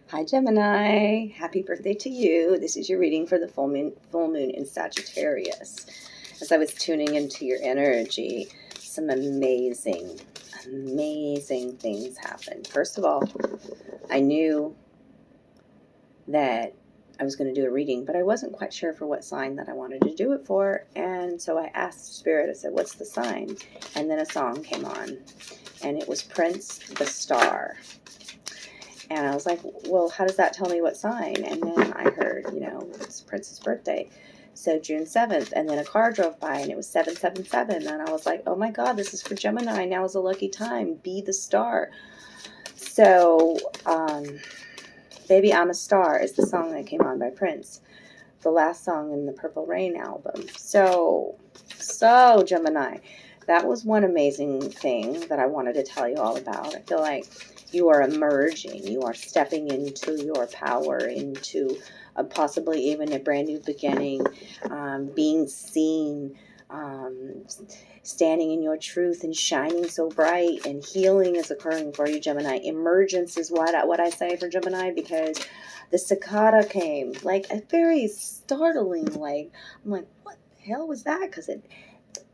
Hi Gemini, happy birthday to you. This is your reading for the full moon in Sagittarius. As I was tuning into your energy, some amazing things happened. First of all, I knew that I was going to do a reading, but I wasn't quite sure for what sign that I wanted to do it for. And so I asked Spirit, I said, what's the sign? And then a song came on, and it was Prince the Star. And I was like, well, how does that tell me what sign? And then I heard, it's Prince's birthday. So June 7th. And then a car drove by and it was 777. And I was like, oh my God, this is for Gemini. Now is a lucky time. Be the star. So, Baby I'm a Star is the song that came on by Prince. The last song in the Purple Rain album. So Gemini. That was one amazing thing that I wanted to tell you all about. I feel like you are emerging. You are stepping into your power, into possibly even a brand new beginning, being seen, standing in your truth and shining so bright, and healing is occurring for you, Gemini. Emergence is what I say for Gemini, because the cicada came, like a very startling, I'm like, what the hell was that? Because it,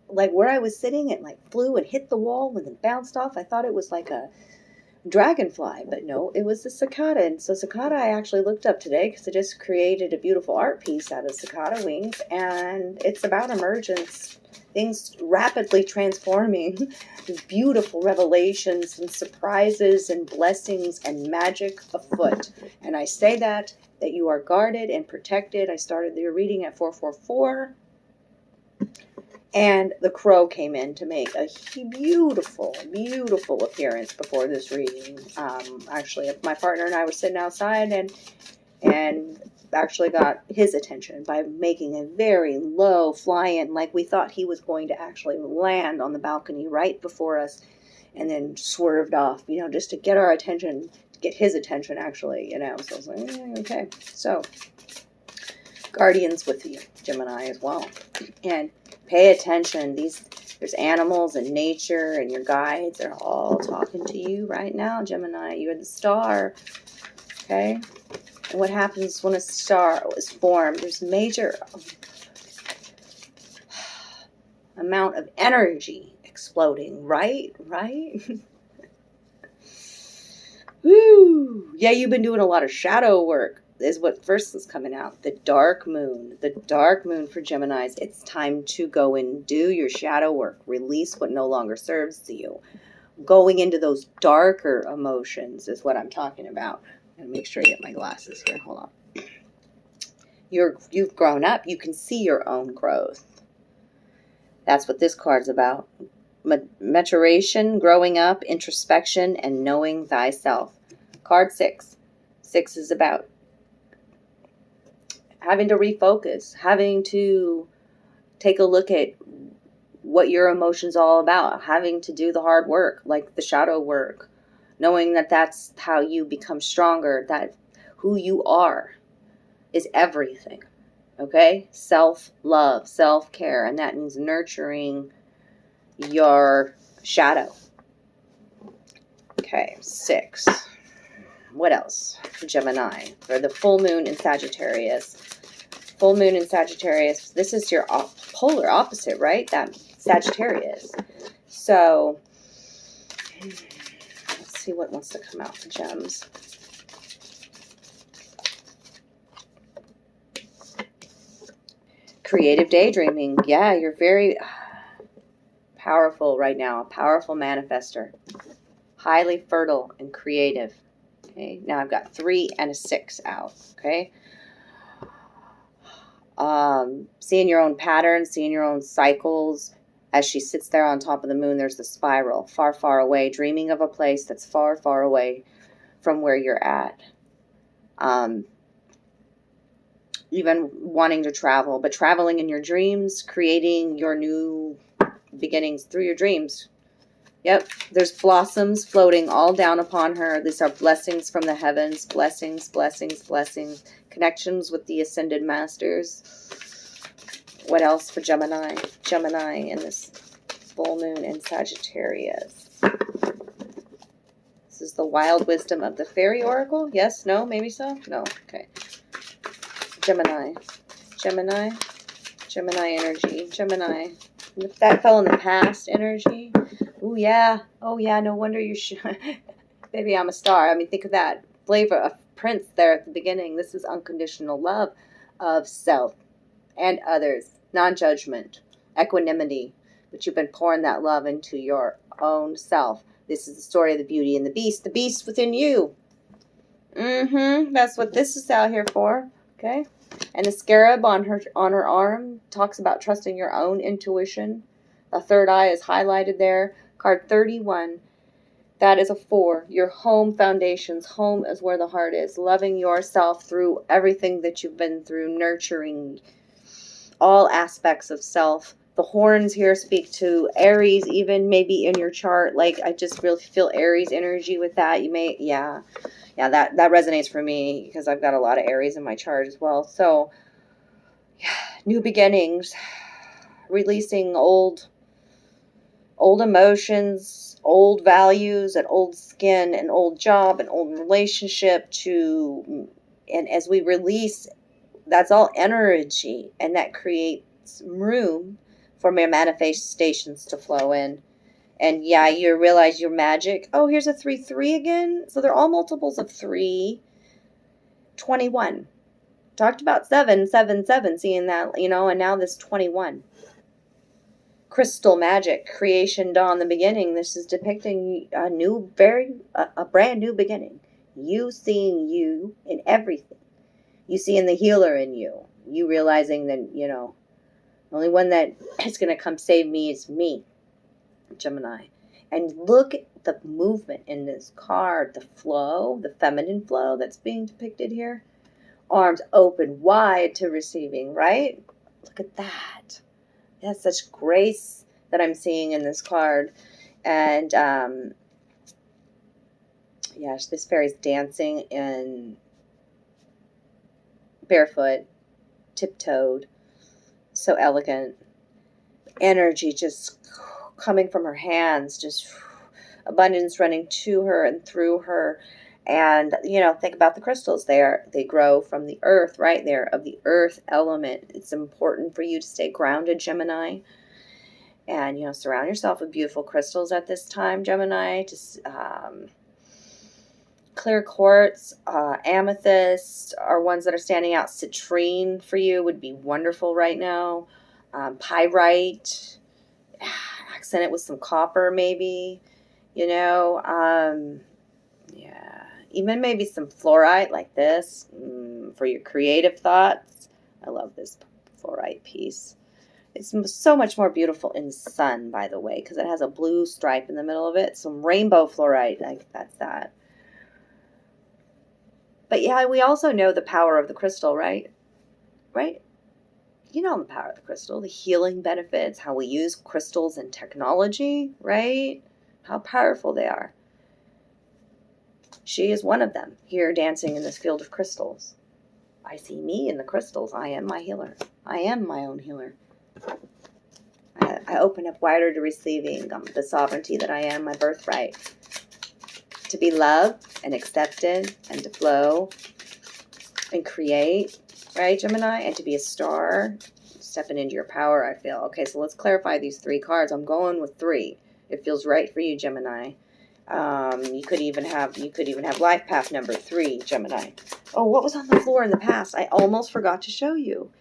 like where I was sitting, it like flew and hit the wall and then bounced off. I thought it was like a dragonfly, but no, it was the cicada. And so cicada I actually looked up today because I just created a beautiful art piece out of cicada wings, and it's about emergence, things rapidly transforming, beautiful revelations and surprises and blessings and magic afoot. And I say that you are guarded and protected. I started your reading at 444. And the crow came in to make a beautiful appearance before this reading. Actually, my partner and I were sitting outside and actually got his attention by making a very low fly-in, like we thought he was going to actually land on the balcony right before us, and then swerved off, just to get our attention, to get his attention, actually, So I was like, okay. So, guardians with you, Gemini, as well. And pay attention. There's animals and nature and your guides. They're all talking to you right now, Gemini. You're the star. Okay? And what happens when a star is formed? There's major amount of energy exploding, right? Woo! Yeah, you've been doing a lot of shadow work, is what first is coming out. The dark moon for Geminis. It's time to go and do your shadow work. Release what no longer serves you. Going into those darker emotions is what I'm talking about. I'm gonna make sure I get my glasses here. Hold on. You've grown up. You can see your own growth. That's what this card's about. Maturation, growing up, introspection, and knowing thyself. Card 6. 6 is about having to refocus, having to take a look at what your emotions all about, having to do the hard work, like the shadow work, knowing that that's how you become stronger, that who you are is everything, okay? Self-love, self-care, and that means nurturing your shadow. Okay, 6. What else for Gemini? For the full moon in Sagittarius. Full moon in Sagittarius. This is your polar opposite, right? That Sagittarius. So, let's see what wants to come out for gems. Creative daydreaming. Yeah, you're very powerful right now. A powerful manifester. Highly fertile and creative. Okay, now I've got 3 and a 6 out. Okay. Seeing your own patterns, seeing your own cycles. As she sits there on top of the moon, there's the spiral, far, far away, dreaming of a place that's far, far away from where you're at. Even wanting to travel, but traveling in your dreams, creating your new beginnings through your dreams. Yep, there's blossoms floating all down upon her. These are blessings from the heavens. Blessings, blessings, blessings. Connections with the ascended masters. What else for Gemini? Gemini in this full moon in Sagittarius. This is the wild wisdom of the fairy oracle. Yes? No? Maybe so? No. Okay. Gemini. Gemini. Gemini energy. Gemini. That fell in the past energy. Oh, yeah. Oh, yeah. No wonder you should. Baby, I'm a star. I mean, think of that flavor of Prince there at the beginning. This is unconditional love of self and others. Non-judgment. Equanimity. But you've been pouring that love into your own self. This is the story of the beauty and the beast within you. That's what this is out here for. Okay. And the scarab on her arm talks about trusting your own intuition. The third eye is highlighted there. Card 31. That is a 4. Your home foundations. Home is where the heart is. Loving yourself through everything that you've been through. Nurturing all aspects of self. The horns here speak to Aries, even maybe in your chart. Like, I just really feel Aries energy with that. You may, yeah, that resonates for me because I've got a lot of Aries in my chart as well. So, yeah, new beginnings, releasing old emotions, old values, an old skin, an old job, an old relationship and as we release, that's all energy, and that creates room for more manifestations to flow in. And yeah, you realize your magic. Oh, here's a 3-3 again. So they're all multiples of 3. 21. Talked about 7, 7, 7, seeing that, and now this 21. Crystal magic, creation, dawn, the beginning. This is depicting a brand new beginning. You seeing you in everything. You seeing the healer in you. You realizing that, the only one that is going to come save me is me, Gemini. And look at the movement in this card, the flow, the feminine flow that's being depicted here. Arms open wide to receiving, right? Look at that. That's such grace that I'm seeing in this card. And, this fairy's dancing in barefoot, tiptoed, so elegant. Energy just coming from her hands, just abundance running to her and through her. And, think about the crystals. They grow from the earth, right? They're of the earth element. It's important for you to stay grounded, Gemini. And, surround yourself with beautiful crystals at this time, Gemini. Just clear quartz, amethyst are ones that are standing out. Citrine for you would be wonderful right now. Pyrite, accent it with some copper maybe, even maybe some fluorite like this for your creative thoughts. I love this fluorite piece. It's so much more beautiful in sun, by the way, because it has a blue stripe in the middle of it. Some rainbow fluorite, like that's that. But yeah, we also know the power of the crystal, right? Right? You know the power of the crystal, the healing benefits, how we use crystals in technology, right? How powerful they are. She is one of them here dancing in this field of crystals. I see me in the crystals. I am my healer. I am my own healer. I open up wider to receiving the sovereignty that I am, my birthright. To be loved and accepted and to flow and create, right, Gemini? And to be a star, stepping into your power, I feel. Okay, so let's clarify these 3 cards. I'm going with 3. It feels right for you, Gemini. You could even have life path number 3, Gemini. Oh, what was on the floor in the past? I almost forgot to show you.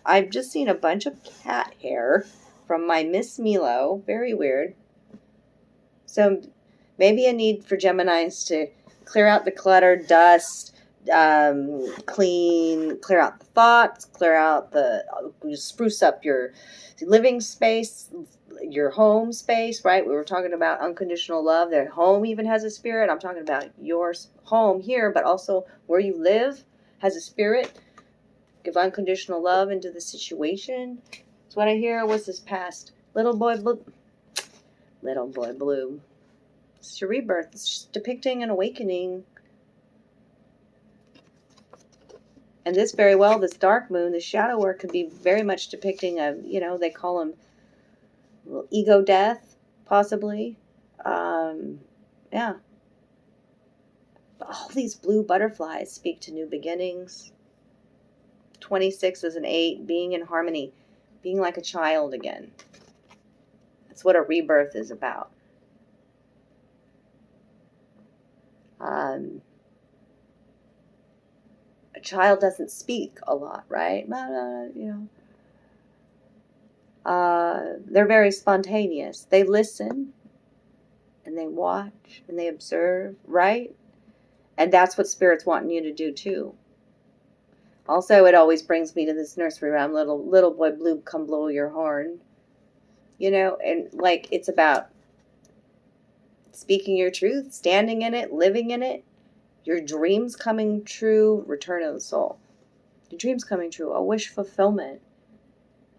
I've just seen a bunch of cat hair from my Miss Milo. Very weird. So maybe a need for Geminis to clear out the clutter, dust, clear out the thoughts, spruce up your living space, your home space, right? We were talking about unconditional love. Their home even has a spirit. I'm talking about your home here, but also where you live has a spirit. Give unconditional love into the situation. That's what I hear. What's this past? Little boy blue. It's your rebirth. It's depicting an awakening. And this this dark moon, this shadow work could be very much depicting they call them ego death, possibly. Yeah. All these blue butterflies speak to new beginnings. 26 is an 8, being in harmony, being like a child again. That's what a rebirth is about. A child doesn't speak a lot, right? You know, they're very spontaneous. They listen and they watch and they observe, right? And that's what Spirit's wanting you to do too. Also, it always brings me to this nursery rhyme, little boy blue, come blow your horn. You know, and like it's about speaking your truth, standing in it, living in it, your dreams coming true, return of the soul. Your dreams coming true, a wish fulfillment.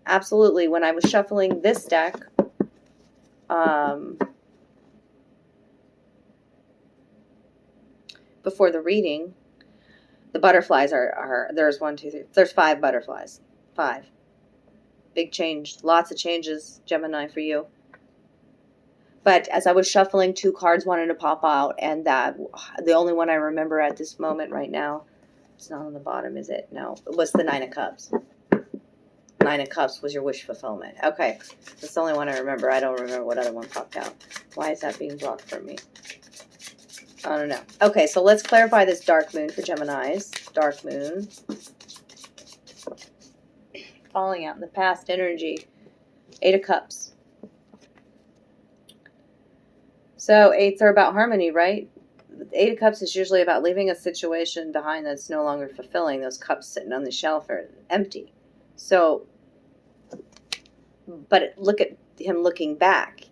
Absolutely. When I was shuffling this deck, before the reading, the butterflies are there's 1, 2, 3, there's 5 butterflies. 5. Big change. Lots of changes, Gemini, for you. But as I was shuffling, 2 cards wanted to pop out, and the only one I remember at this moment right now, it's not on the bottom, is it? No, it was the 9 of Cups. 9 of Cups was your wish fulfillment. Okay, that's the only one I remember. I don't remember what other one popped out. Why is that being blocked from me? I don't know. Okay, so let's clarify this dark moon for Geminis. Dark moon. Falling out in the past energy. 8 of Cups. So 8s are about harmony, right? The 8 of Cups is usually about leaving a situation behind that's no longer fulfilling. Those cups sitting on the shelf are empty. So, but look at him looking back,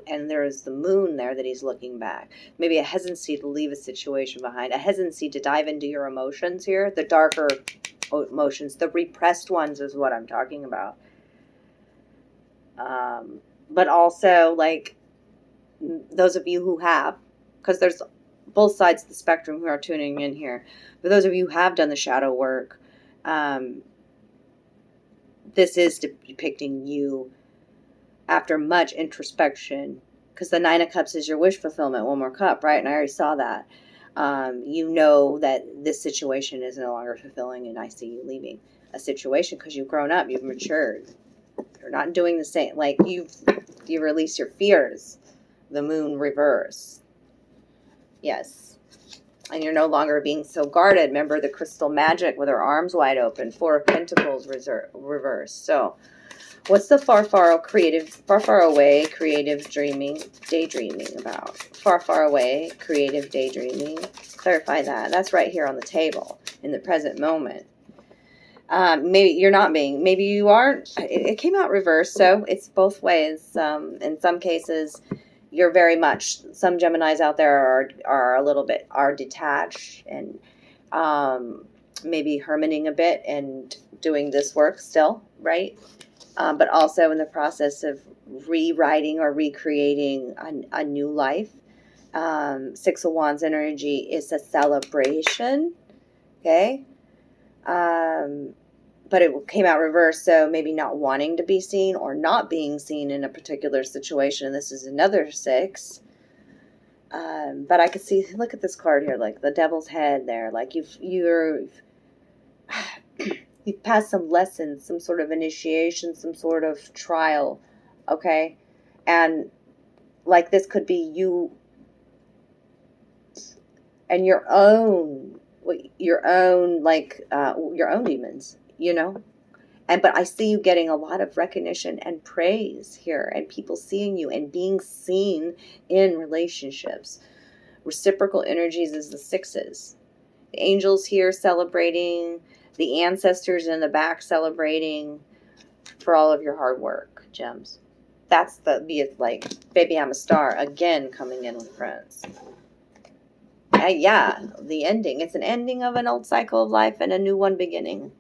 and there's the moon there that he's looking back. Maybe a hesitancy to leave a situation behind, a hesitancy to dive into your emotions here, the darker emotions, the repressed ones is what I'm talking about. But also, like, those of you who have, because there's both sides of the spectrum who are tuning in here, but those of you who have done the shadow work, this is depicting you after much introspection, because the 9 of Cups is your wish fulfillment, 1 more cup, right? And I already saw that. You know that this situation is no longer fulfilling, and I see you leaving a situation because you've grown up, you've matured. You're not doing the same, like you release your fears. The moon reverse. Yes. And you're no longer being so guarded. Remember the crystal magic with her arms wide open. 4 of Pentacles reverse. So what's the far away creative dreaming, daydreaming about? Far away creative daydreaming. Clarify that. That's right here on the table in the present moment. Maybe you're not being, maybe you aren't. It came out reverse, so it's both ways. In some cases, you're very much, some Geminis out there are a little bit, are detached and maybe hermiting a bit and doing this work still, right? But also in the process of rewriting or recreating a new life. 6 of Wands energy is a celebration, okay? But it came out reverse, so maybe not wanting to be seen or not being seen in a particular situation. This is another 6. But I could see, look at this card here, like the devil's head there. Like you've passed some lessons, some sort of initiation, some sort of trial, okay? And like this could be you and your own demons, you know? But I see you getting a lot of recognition and praise here, and people seeing you and being seen in relationships. Reciprocal energies is the 6s. The angels here celebrating, the ancestors in the back celebrating for all of your hard work, gems. That's like, baby, I'm a star, again, coming in with friends. Yeah, the ending. It's an ending of an old cycle of life and a new one beginning.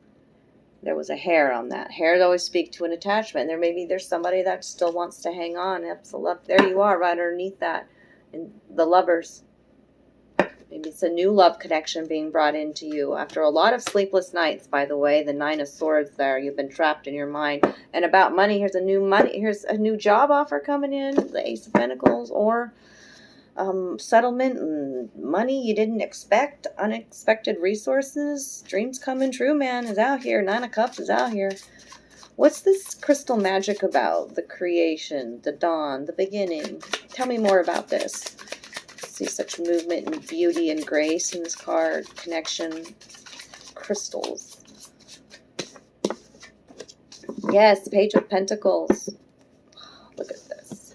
There was a hair on that. Hairs always speak to an attachment. There's somebody that still wants to hang on. Absolutely. There you are, right underneath that. And the lovers. Maybe it's a new love connection being brought into you after a lot of sleepless nights, by the way. The 9 of Swords there. You've been trapped in your mind. And about money, here's a new job offer coming in. The Ace of Pentacles. Or settlement and money you didn't expect, unexpected resources, dreams coming true, man, is out here. 9 of Cups is out here. What's this crystal magic about? The creation, the dawn, the beginning. Tell me more about this. I see such movement and beauty and grace in this card. Connection, crystals. Yes, Page of Pentacles. Look at this.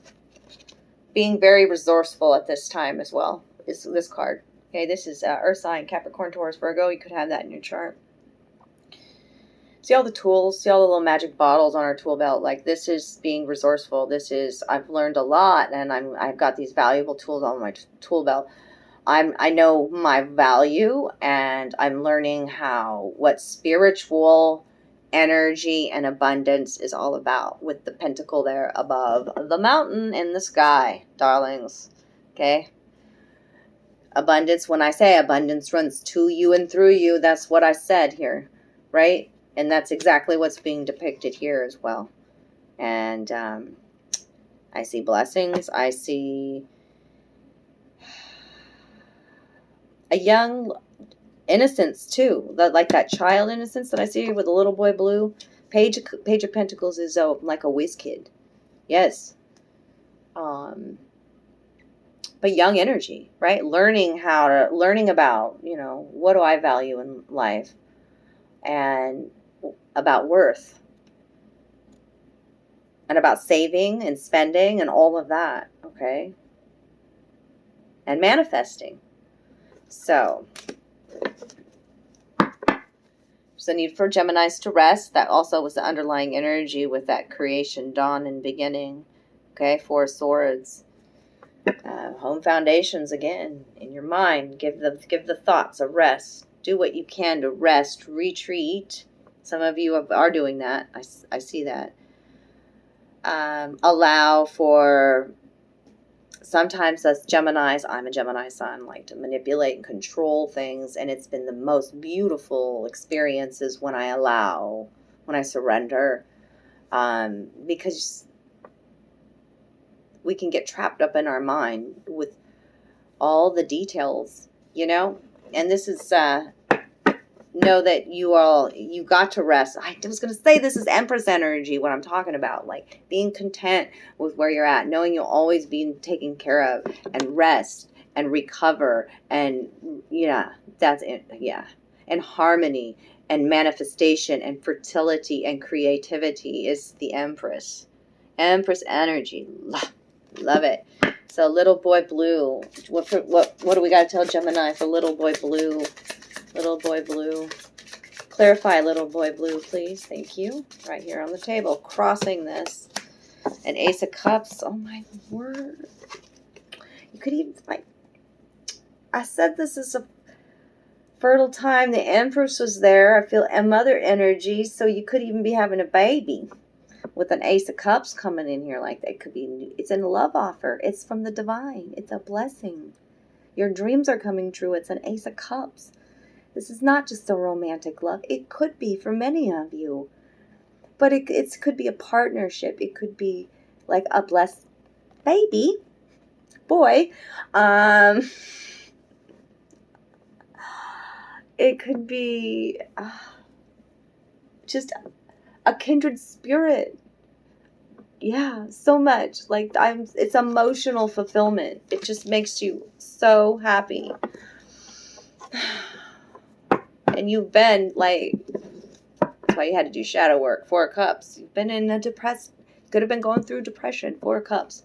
Being very resourceful at this time as well is this card. Okay, this is Earth sign, Capricorn, Taurus, Virgo. You could have that in your chart. See all the tools, see all the little magic bottles on our tool belt. Like, this is being resourceful. This is, I've learned a lot, and I've got these valuable tools on my tool belt. I know my value, and I'm learning what spiritual energy and abundance is all about, with the pentacle there above the mountain in the sky, darlings. Okay? Abundance, when I say abundance runs to you and through you, that's what I said here, right? And that's exactly what's being depicted here as well. And I see blessings. I see a young innocence too. Like that child innocence that I see with the little boy blue. Page of Pentacles is like a whiz kid. Yes. But young energy, right? Learning about, what do I value in life? And about worth, and about saving and spending and all of that, okay? And manifesting. So, there's a need for Geminis to rest. That also was the underlying energy with that creation, dawn, and beginning. Okay, 4 of Swords. Home foundations again in your mind. Give the thoughts a rest. Do what you can to rest, retreat. Some of you are doing that. I see that. Allow for, sometimes us Geminis, I'm a Gemini Sun, like to manipulate and control things. And it's been the most beautiful experiences when I allow, when I surrender. Because we can get trapped up in our mind with all the details, And this is, know that you got to rest. I was going to say this is Empress energy, what I'm talking about. Like being content with where you're at, knowing you'll always be taken care of, and rest and recover. And that's it. Yeah. And harmony and manifestation and fertility and creativity is the Empress. Empress energy. Love it. So little boy blue. What do we got to tell Gemini for little boy blue? Little boy blue. Clarify little boy blue, please. Thank you. Right here on the table. Crossing this. An Ace of Cups. Oh my word. You could even, I said this is a fertile time. The Empress was there. I feel a mother energy. So you could even be having a baby. With an Ace of Cups coming in here like that. It could be, it's a love offer. It's from the divine. It's a blessing. Your dreams are coming true. It's an Ace of Cups. This is not just a romantic love. It could be for many of you. But it could be a partnership. It could be like a blessed baby. Boy. It could be just a kindred spirit. Yeah, so much. Like it's emotional fulfillment. It just makes you so happy. And you've been that's why you had to do shadow work. 4 of Cups. You've been in a could have been going through depression. 4 of Cups.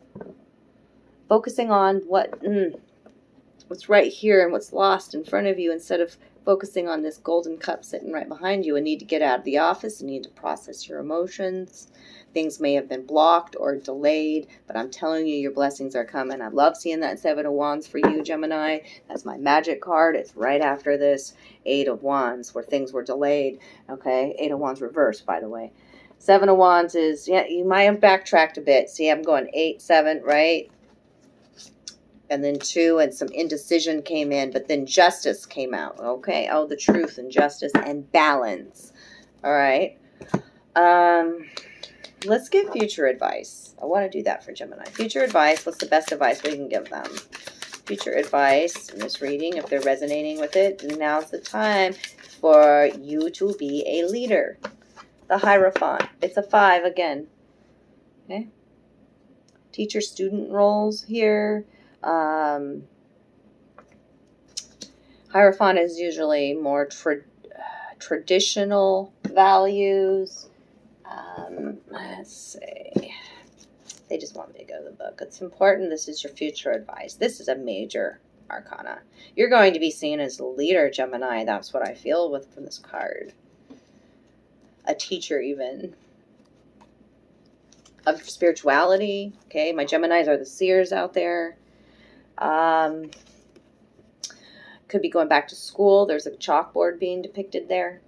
Focusing on what's right here and what's lost in front of you, instead of focusing on this golden cup sitting right behind you. And need to get out of the office. You need to process your emotions. Things may have been blocked or delayed, but I'm telling you, your blessings are coming. I love seeing that 7 of Wands for you, Gemini. That's my magic card. It's right after this 8 of Wands, where things were delayed. Okay, 8 of Wands reversed, by the way. 7 of Wands is, you might have backtracked a bit. See, I'm going 8, 7, right? And then 2, and some indecision came in, but then justice came out. Okay, the truth and justice and balance. All right. Let's give future advice. I want to do that for Gemini. Future advice. What's the best advice we can give them? future advice in this reading. If they're resonating with it, now's the time for you to be a leader. The Hierophant. It's a 5 again. Okay. Teacher-student roles here. Hierophant is usually more traditional values. Let's see. They just want me to go to the book. It's important. This is your future advice. This is a major arcana. You're going to be seen as a leader, Gemini. That's what I feel with from this card. A teacher, even. Of spirituality. Okay, my Geminis are the seers out there. Could be going back to school. There's a chalkboard being depicted there.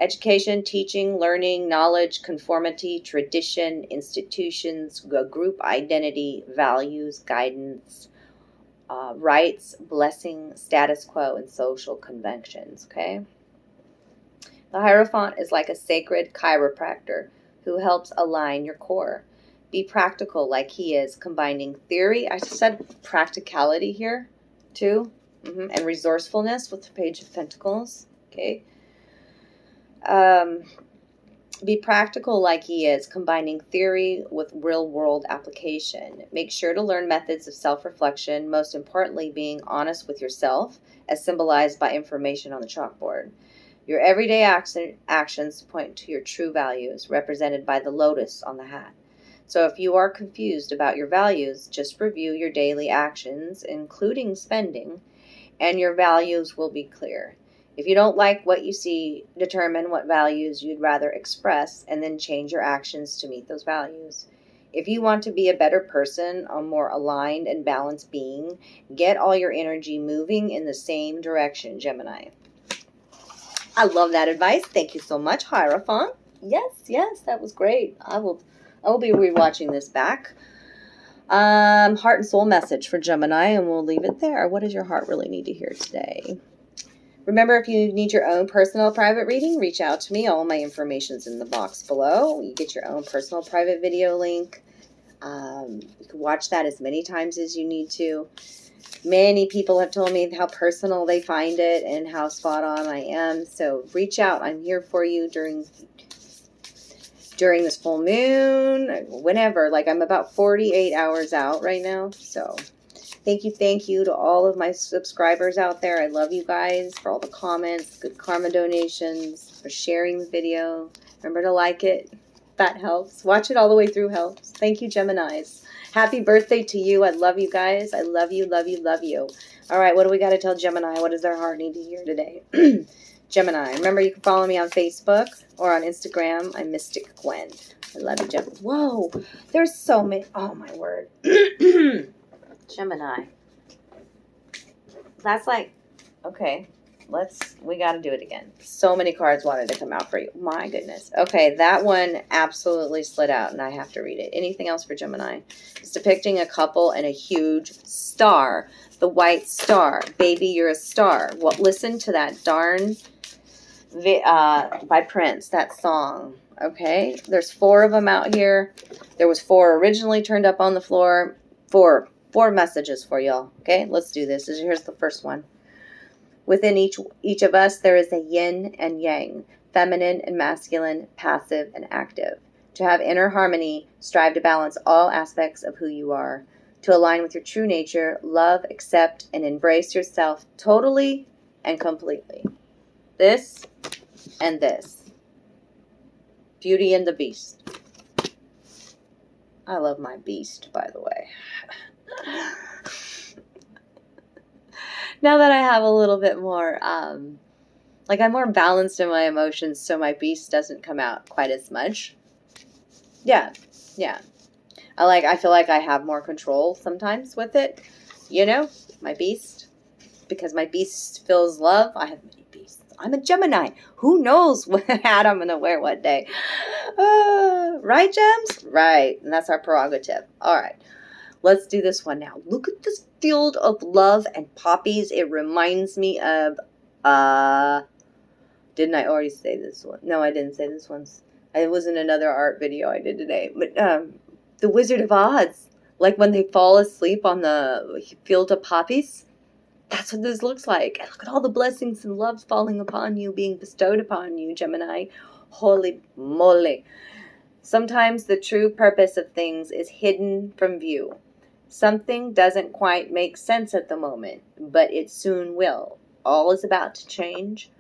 Education, teaching, learning, knowledge, conformity, tradition, institutions, group identity, values, guidance, rights, blessing, status quo, and social conventions. Okay. The Hierophant is like a sacred chiropractor who helps align your core. Be practical like he is, combining theory. I said practicality here too. And resourcefulness with the Page of Pentacles. Okay. Be practical like he is, combining theory with real-world application. Make sure to learn methods of self-reflection, most importantly being honest with yourself, as symbolized by information on the chalkboard. Your everyday actions point to your true values, represented by the lotus on the hat. So if you are confused about your values, just review your daily actions, including spending, and your values will be clear. If you don't like what you see, determine what values you'd rather express and then change your actions to meet those values. If you want to be a better person, a more aligned and balanced being, get all your energy moving in the same direction, Gemini. I love that advice. Thank you so much, Hierophant. Yes, that was great. I will be rewatching this back. Heart and soul message for Gemini, and we'll leave it there. What does your heart really need to hear today? Remember, if you need your own personal private reading, reach out to me. All my information's in the box below. You get your own personal private video link. You can watch that as many times as you need to. Many people have told me how personal they find it and how spot on I am. So reach out. I'm here for you during this full moon, whenever. Like, I'm about 48 hours out right now. So thank you to all of my subscribers out there. I love you guys for all the comments, good karma donations, for sharing the video. Remember to like it. That helps. Watch it all the way through helps. Thank you, Geminis. Happy birthday to you. I love you guys. I love you, love you, love you. All right, what do we got to tell Gemini? What does their heart need to hear today? Gemini. Remember, you can follow me on Facebook or on Instagram. I'm Mystic Gwyn. I love you, Gemini. Whoa, there's so many. Oh, my word. Gemini. That's like, okay, we got to do it again. So many cards wanted to come out for you. My goodness. Okay, that one absolutely slid out, and I have to read it. Anything else for Gemini? It's depicting a couple and a huge star. The white star. Baby, you're a star. Well, listen to that darn by Prince, that song. Okay, there's 4 of them out here. There was 4 originally turned up on the floor. 4 messages for y'all. Okay, let's do this. Here's the first one. Within each of us, there is a yin and yang, feminine and masculine, passive and active. To have inner harmony, strive to balance all aspects of who you are. To align with your true nature, love, accept, and embrace yourself totally and completely. This and this. Beauty and the Beast. I love my beast, by the way. Now that I have a little bit more, I'm more balanced in my emotions, so my beast doesn't come out quite as much. Yeah. I feel like I have more control sometimes with it, my beast. Because my beast feels love. I have many beasts. I'm a Gemini. Who knows what hat I'm going to wear one day. Right, Gems? Right. And that's our prerogative. All right. Let's do this one now. Look at this field of love and poppies. It reminds me of, didn't I already say this one? No, I didn't say this one. It was in another art video I did today. But The Wizard of Oz. Like when they fall asleep on the field of poppies. That's what this looks like. And look at all the blessings and loves falling upon you, being bestowed upon you, Gemini. Holy moly. Sometimes the true purpose of things is hidden from view. Something doesn't quite make sense at the moment, but it soon will. All is about to change.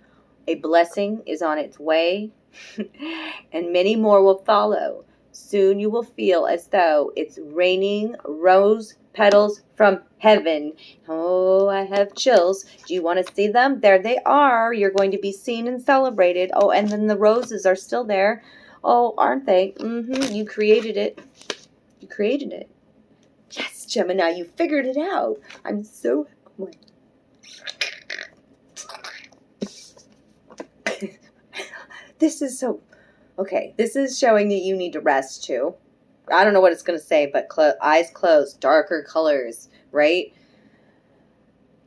A blessing is on its way, and many more will follow. Soon you will feel as though it's raining rose petals from heaven. Oh, I have chills. Do you want to see them? There they are. You're going to be seen and celebrated. Oh, and then the roses are still there. Oh, aren't they? You created it. You created it. Yes, Gemini, you figured it out. I'm so... This is so... Okay, this is showing that you need to rest too. I don't know what it's going to say, but eyes closed, darker colors, right?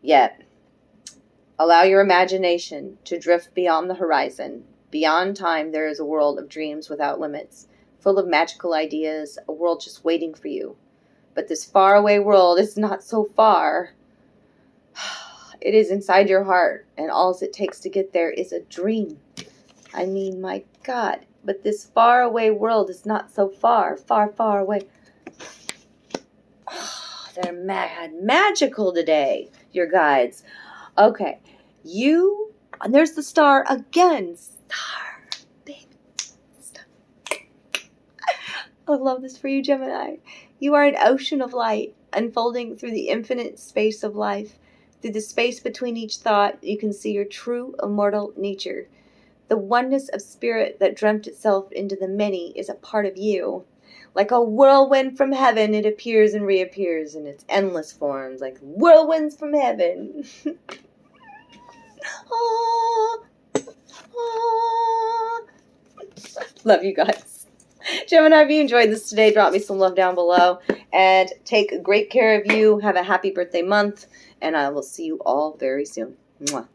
Yet, allow your imagination to drift beyond the horizon. Beyond time, there is a world of dreams without limits, full of magical ideas, a world just waiting for you. But this faraway world is not so far. It is inside your heart, and all it takes to get there is a dream. I mean, my God, but this faraway world is not so far, far away. Oh, they're magical today, your guides. Okay, and there's the star again. Star, baby, star. I love this for you, Gemini. You are an ocean of light, unfolding through the infinite space of life. Through the space between each thought, you can see your true immortal nature. The oneness of spirit that dreamt itself into the many is a part of you. Like a whirlwind from heaven, it appears and reappears in its endless forms, like whirlwinds from heaven. Oh, oh. Love you guys. Gemini, if you enjoyed this today, drop me some love down below. And take great care of you. Have a happy birthday month. And I will see you all very soon. Mwah.